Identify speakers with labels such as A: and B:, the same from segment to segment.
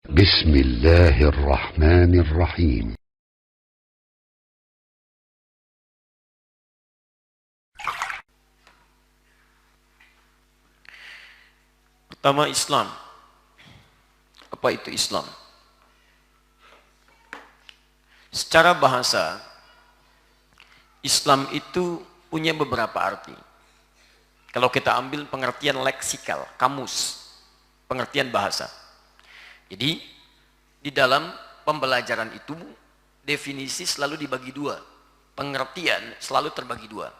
A: بسم الله الرحمن الرحيم.
B: Pertama, Islam. Apa itu Islam? Secara bahasa, Islam itu punya beberapa arti. Kalau kita ambil pengertian leksikal, kamus, pengertian bahasa. Jadi, di dalam pembelajaran itu, definisi selalu dibagi dua. Pengertian selalu terbagi dua.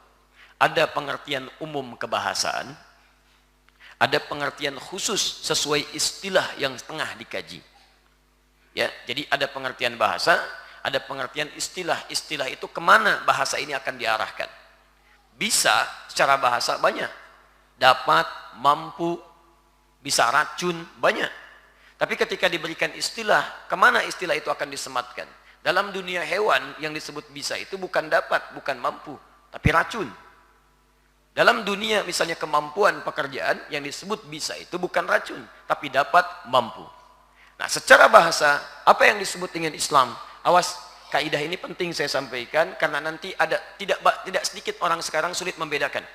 B: Ada pengertian umum kebahasaan, ada pengertian khusus sesuai istilah yang tengah dikaji. Ya, jadi ada pengertian bahasa, ada pengertian istilah. Istilah itu kemana bahasa ini akan diarahkan. Bisa secara bahasa banyak. Dapat, mampu, bisa racun, banyak. Tapi ketika diberikan istilah, kemana istilah itu akan disematkan? Dalam dunia hewan yang disebut bisa itu bukan dapat, bukan mampu, tapi racun. Dalam dunia misalnya kemampuan pekerjaan yang disebut bisa itu bukan racun, tapi dapat, mampu. Nah, secara bahasa, apa yang disebut dengan Islam? Awas, kaidah ini penting saya sampaikan karena nanti ada tidak sedikit orang sekarang sulit membedakan.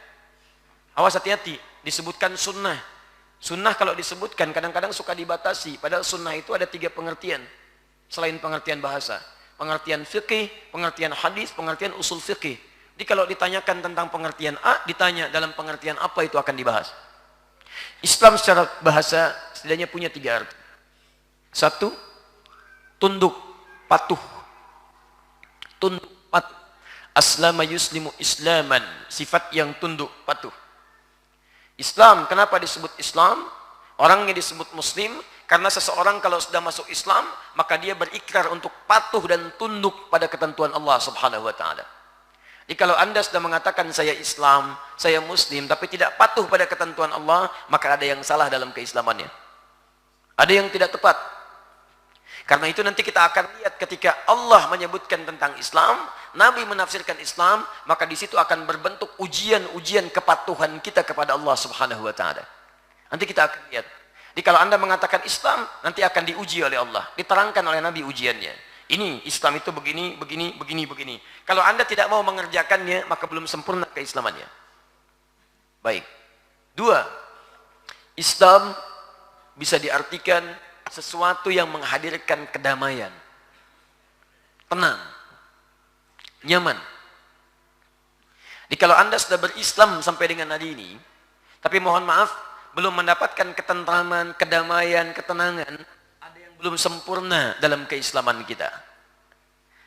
B: Awas, hati-hati, disebutkan sunnah. Sunnah kalau disebutkan kadang-kadang suka dibatasi, padahal sunnah itu ada 3 pengertian selain pengertian bahasa. Pengertian fikih, pengertian hadis, pengertian usul fikih. Jadi kalau ditanyakan tentang pengertian A, ditanya dalam pengertian apa itu akan dibahas. Islam secara bahasa setidaknya punya 3 arti. 1, tunduk, patuh. Tunduk, patuh. Aslama yuslimu islaman, sifat yang tunduk, patuh. Islam, kenapa disebut Islam? Orangnya disebut Muslim karena seseorang kalau sudah masuk Islam, maka dia berikrar untuk patuh dan tunduk pada ketentuan Allah Subhanahu wa taala. Jadi kalau Anda sudah mengatakan saya Islam, saya Muslim, tapi tidak patuh pada ketentuan Allah, maka ada yang salah dalam keislamannya. Ada yang tidak tepat. Karena itu nanti kita akan lihat ketika Allah menyebutkan tentang Islam, Nabi menafsirkan Islam, maka di situ akan berbentuk ujian-ujian kepatuhan kita kepada Allah Subhanahu wa taala. Nanti kita akan lihat. Jadi kalau Anda mengatakan Islam, nanti akan diuji oleh Allah, diterangkan oleh Nabi ujiannya. Ini Islam itu begini, begini, begini, begini. Kalau Anda tidak mau mengerjakannya, maka belum sempurna keislamannya. Baik. 2. Islam bisa diartikan sesuatu yang menghadirkan kedamaian, tenang, nyaman. Jadi kalau Anda sudah berislam sampai dengan hari ini, tapi mohon maaf, belum mendapatkan ketentraman, kedamaian, ketenangan, ada yang belum sempurna dalam keislaman kita.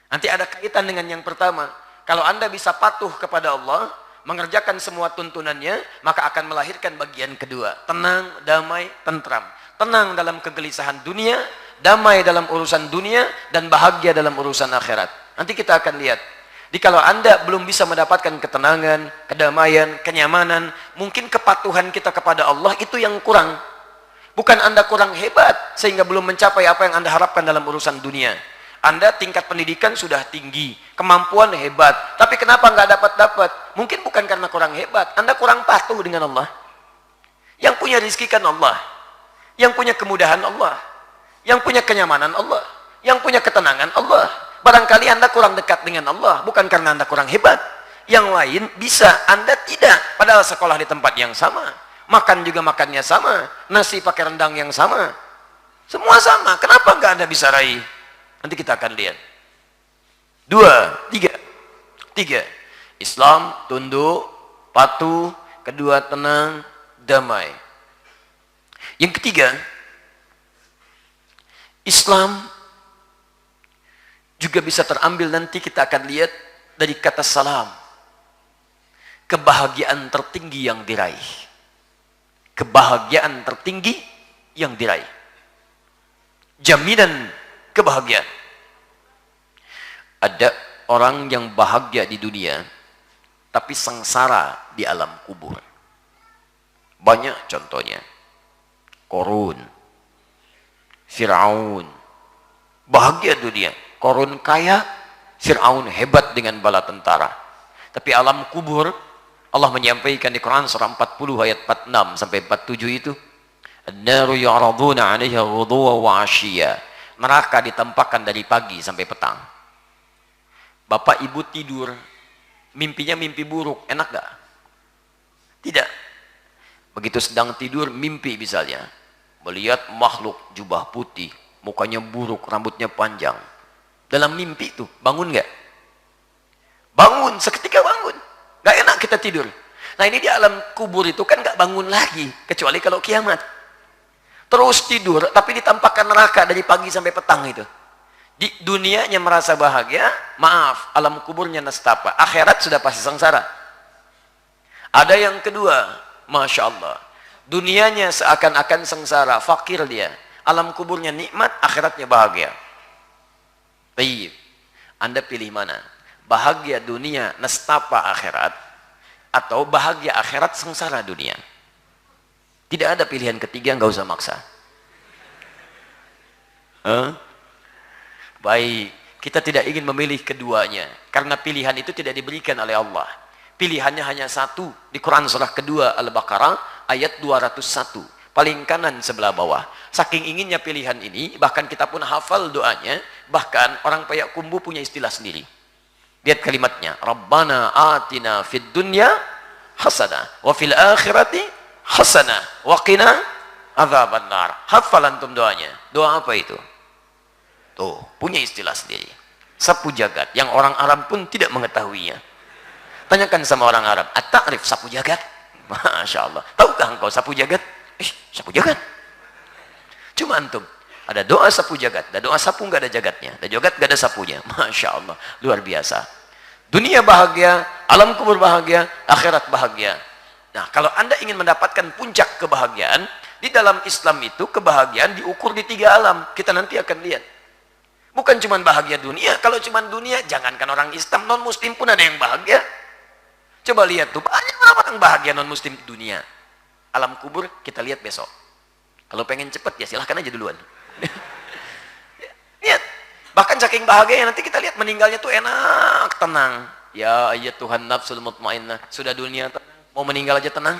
B: Nanti ada kaitan dengan yang pertama. Kalau Anda bisa patuh kepada Allah, mengerjakan semua tuntunannya, maka akan melahirkan bagian kedua. Tenang, damai, tentram. Tenang dalam kegelisahan dunia, damai dalam urusan dunia, dan bahagia dalam urusan akhirat. Nanti kita akan lihat. Jadi kalau Anda belum bisa mendapatkan ketenangan, kedamaian, kenyamanan, mungkin kepatuhan kita kepada Allah itu yang kurang. Bukan Anda kurang hebat, sehingga belum mencapai apa yang Anda harapkan dalam urusan dunia. Anda tingkat pendidikan sudah tinggi, kemampuan hebat, tapi kenapa nggak dapat-dapat? Mungkin bukan karena kurang hebat, Anda kurang patuh dengan Allah. Yang punya rizki kan Allah, yang punya kemudahan Allah, yang punya kenyamanan Allah, yang punya ketenangan Allah. Barangkali Anda kurang dekat dengan Allah, bukan karena Anda kurang hebat. Yang lain bisa, Anda tidak. Padahal sekolah di tempat yang sama, makan juga makannya sama, nasi pakai rendang yang sama, semua sama. Kenapa nggak Anda bisa raih? Nanti kita akan lihat. 2, 3. Islam, tunduk, patuh. Kedua, tenang, damai. Yang ketiga, Islam juga bisa terambil, nanti kita akan lihat dari kata salam. Kebahagiaan tertinggi yang diraih. Kebahagiaan tertinggi yang diraih. Jaminan kebahagiaan. Ada orang yang bahagia di dunia, tapi sengsara di alam kubur. Banyak contohnya. Korun, Fir'aun, bahagia dunia. Korun kaya, Fir'aun hebat dengan bala tentara. Tapi alam kubur, Allah menyampaikan di Quran surah 40 ayat 46 sampai 47 itu, An-naru yu'raduna 'alaiha ghuduwwan wa 'ashiyya. Neraka ditampakkan dari pagi sampai petang. Bapak ibu tidur, mimpinya mimpi buruk, enak gak? Tidak. Begitu sedang tidur, mimpi misalnya, melihat makhluk jubah putih, mukanya buruk, rambutnya panjang. Dalam mimpi itu, bangun gak? Bangun, seketika bangun. Gak enak kita tidur. Nah ini di alam kubur itu kan gak bangun lagi, kecuali kalau kiamat. Terus tidur, tapi ditampakkan neraka dari pagi sampai petang itu. Di dunianya merasa bahagia, maaf, alam kuburnya nestapa. Akhirat sudah pasti sengsara. Ada yang kedua, Masya Allah. Dunianya seakan-akan sengsara, fakir dia. Alam kuburnya nikmat, akhiratnya bahagia. Baik, Anda pilih mana? Bahagia dunia, nestapa akhirat, atau bahagia akhirat, sengsara dunia? Tidak ada pilihan ketiga, nggak usah maksa. Baik, kita tidak ingin memilih keduanya, karena pilihan itu tidak diberikan oleh Allah. Pilihannya hanya satu, di Quran surah kedua Al-Baqarah ayat 201, paling kanan sebelah bawah. Saking inginnya pilihan ini, bahkan kita pun hafal doanya, bahkan orang Payakumbuh punya istilah sendiri. Lihat kalimatnya, Rabbana atina fid dunya hasanah wa fil akhirati hasanah wa qina adzabannar. Hafal antum doanya. Doa apa itu? Tuh, punya istilah sendiri. Sapu jagat yang orang Arab pun tidak mengetahuinya. Tanyakan sama orang Arab, at-ta'rif sapu jagat? Masya Allah. Tahukah engkau sapu jagat? Sapu jagat. Cuma antum, ada doa sapu jagat, ada doa sapu nggak ada jagatnya, ada jagat nggak ada sapunya. Masya Allah, luar biasa. Dunia bahagia, alam kubur bahagia, akhirat bahagia. Nah, kalau Anda ingin mendapatkan puncak kebahagiaan, di dalam Islam itu kebahagiaan diukur di 3 alam. Kita nanti akan lihat. Bukan cuma bahagia dunia. Kalau cuma dunia, jangankan orang Islam, non-Muslim pun ada yang bahagia. Coba lihat tuh, banyak orang bahagia non-Muslim dunia. Alam kubur kita lihat besok. Kalau pengen cepat ya silahkan aja duluan. Lihat. Bahkan saking bahagia nanti kita lihat meninggalnya tuh enak, tenang. Ya ayat Tuhan nafsul mutmainnah. Sudah dunia tenang, mau meninggal aja tenang.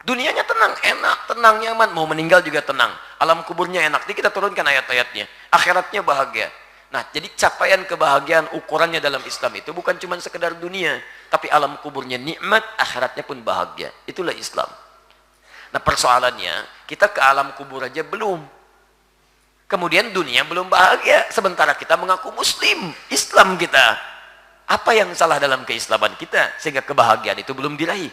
B: Dunianya tenang, enak, tenang, nyaman. Mau meninggal juga tenang. Alam kuburnya enak. Jadi kita turunkan ayat-ayatnya. Akhiratnya bahagia. Nah, jadi capaian kebahagiaan ukurannya dalam Islam itu bukan cuma sekedar dunia, tapi alam kuburnya nikmat, akhiratnya pun bahagia. Itulah Islam. Nah, persoalannya kita ke alam kubur aja belum. Kemudian dunia belum bahagia, sementara kita mengaku Muslim, Islam kita. Apa yang salah dalam keislaman kita sehingga kebahagiaan itu belum diraih?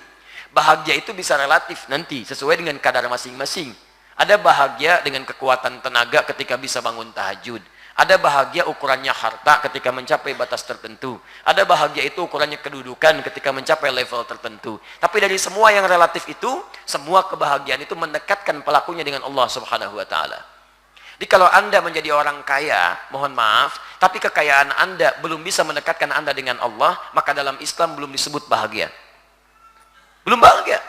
B: Bahagia itu bisa relatif nanti sesuai dengan kadar masing-masing. Ada bahagia dengan kekuatan tenaga ketika bisa bangun tahajud. Ada bahagia ukurannya harta ketika mencapai batas tertentu. Ada bahagia itu ukurannya kedudukan ketika mencapai level tertentu. Tapi dari semua yang relatif itu, semua kebahagiaan itu mendekatkan pelakunya dengan Allah Subhanahu wa taala. Jadi kalau Anda menjadi orang kaya, mohon maaf, tapi kekayaan Anda belum bisa mendekatkan Anda dengan Allah, maka dalam Islam belum disebut bahagia. Belum bahagia.